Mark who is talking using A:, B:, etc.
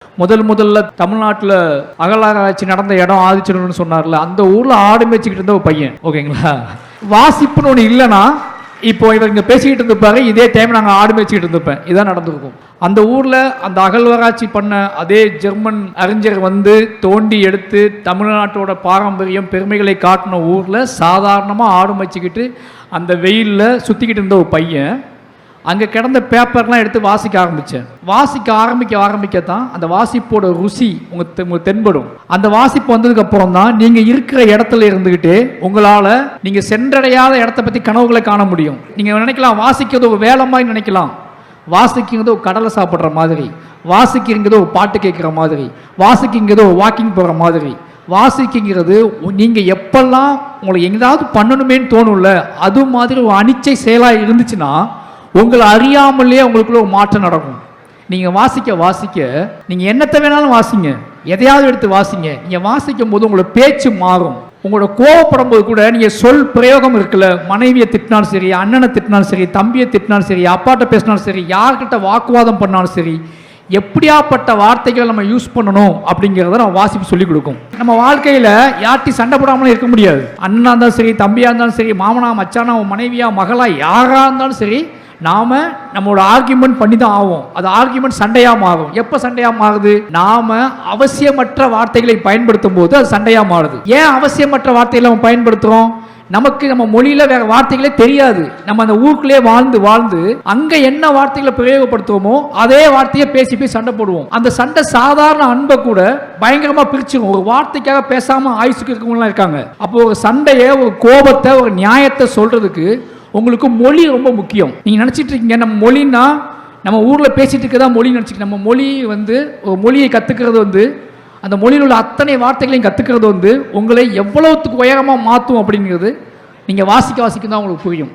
A: முதல்ல தமிழ்நாட்டில் அகழ்வாராய்ச்சி நடந்த இடம் ஆதிச்சநல்லூர்னு சொன்னார்ல, அந்த ஊரில் ஆடு மேய்ச்சிக்கிட்டு இருந்த ஒரு பையன். ஓகேங்களா? வாசிப்புன்னு ஒன்று இல்லைன்னா இப்போ இவர் இங்கே பேசிக்கிட்டு இருந்திருப்பாரு, இதே டைம் நாங்கள் ஆடு மேய்ச்சிக்கிட்டு இருந்திருப்பேன். இதான் நடந்திருக்கும். அந்த ஊரில் அந்த அகழ்வாராய்ச்சி பண்ண அதே ஜெர்மன் அறிஞர் வந்து தோண்டி எடுத்து தமிழ்நாட்டோட பாரம்பரியம் பெருமைகளை காட்டின ஊரில் சாதாரணமாக ஆடு மேய்ச்சிக்கிட்டு அந்த வெயிலில் சுற்றிக்கிட்டு இருந்த ஒரு பையன் அங்கே கிடந்த பேப்பர்லாம் எடுத்து வாசிக்க ஆரம்பித்தேன். வாசிக்க ஆரம்பிக்கத்தான் அந்த வாசிப்போட ருசி உங்களுக்கு தென்படும். அந்த வாசிப்பு வந்ததுக்கப்புறம் தான் நீங்கள் இருக்கிற இடத்துல இருந்துக்கிட்டு உங்களால் நீங்கள் சென்றடையாத இடத்த பற்றி கனவுகளை காண முடியும். நீங்கள் நினைக்கலாம் வாசிக்கிறது ஒரு வேலை மாதிரி நினைக்கலாம். வாசிக்கிறது ஒரு கடலை சாப்பிட்ற மாதிரி, வாசிக்கிறது ஒரு பாட்டு கேட்குற மாதிரி, வாசிக்கிறது ஒரு வாக்கிங் போகிற மாதிரி. வாசிக்கிறது நீங்கள் எப்பெல்லாம் உங்களுக்கு எங்கேயாவது பண்ணணுமேன்னு தோணும்ல, அது மாதிரி ஒரு அனிச்சை செயலாக இருந்துச்சுன்னா உங்களை அறியாமலே உங்களுக்குள்ள ஒரு மாற்றம் நடக்கும். நீங்கள் வாசிக்க நீங்கள் என்னத்தை வேணாலும் வாசிங்க, எதையாவது எடுத்து வாசிங்க. நீங்கள் வாசிக்கும் போது உங்களோட பேச்சு மாறும். உங்களோட கோவப்படும் போது கூட நீங்கள் சொல் பிரயோகம் இருக்குல்ல, மனைவியை திட்டினாலும் சரி, அண்ணனை திட்டினாலும் சரி, தம்பியை திட்டினாலும் சரி, அப்பாட்ட பேசினாலும் சரி, யார்கிட்ட வாக்குவாதம் பண்ணாலும் சரி, எப்படியாப்பட்ட வார்த்தைகளை நம்ம யூஸ் பண்ணணும் அப்படிங்கிறத நம்ம வாசிப்பு சொல்லிக் கொடுக்கும். நம்ம வாழ்க்கையில் யார்ட்டையும் சண்டை போடாமலும் இருக்க முடியாது. அண்ணனா இருந்தாலும் சரி, தம்பியாக இருந்தாலும் சரி, மாமனா மச்சானா மனைவியா மகளா யாராக இருந்தாலும் சரி, நாம் நம்மளோட ஆர்கியூமெண்ட் பண்ணி தான் ஆகும். அது ஆர்கியூமெண்ட் சண்டையாக மாறும். எப்போ சண்டையாக மாறுது? நாம் அவசியமற்ற வார்த்தைகளை பயன்படுத்தும் போது அது சண்டையாக மாறுது. ஏன் அவசியமற்ற வார்த்தைகளை நம்ம பயன்படுத்துகிறோம்? நமக்கு நம்ம மொழியில வேற வார்த்தைகளே தெரியாது. நம்ம அந்த ஊருக்குள்ளே வாழ்ந்து அங்க என்ன வார்த்தைகளை பிரயோகப்படுத்துவோமோ அதே வார்த்தையை பேசி சண்டை போடுவோம். அந்த சண்டை சாதாரண அன்பை கூட பயங்கரமா பிரிச்சிடும். ஒரு வார்த்தைக்காக பேசாம ஆயுசுக்கு இருக்கவங்கலாம் இருக்காங்க. அப்போ ஒரு சண்டையை, ஒரு கோபத்தை, ஒரு நியாயத்தை சொல்றதுக்கு உங்களுக்கு மொழி ரொம்ப முக்கியம். நீங்க நினைச்சிட்டு இருக்கீங்க நம்ம மொழின்னா நம்ம ஊர்ல பேசிட்டு இருக்கதான் மொழி நினைச்சிட்டு. நம்ம மொழி ஒரு மொழியை கத்துக்கிறது அந்த மொழியில் உள்ள அத்தனை வார்த்தைகளையும் கற்றுக்கிறது உங்களை எவ்வளவுத்துக்கு உயரமாக மாற்றும் அப்படிங்கிறது நீங்கள் வாசிக்க தான் உங்களுக்கு புரியும்.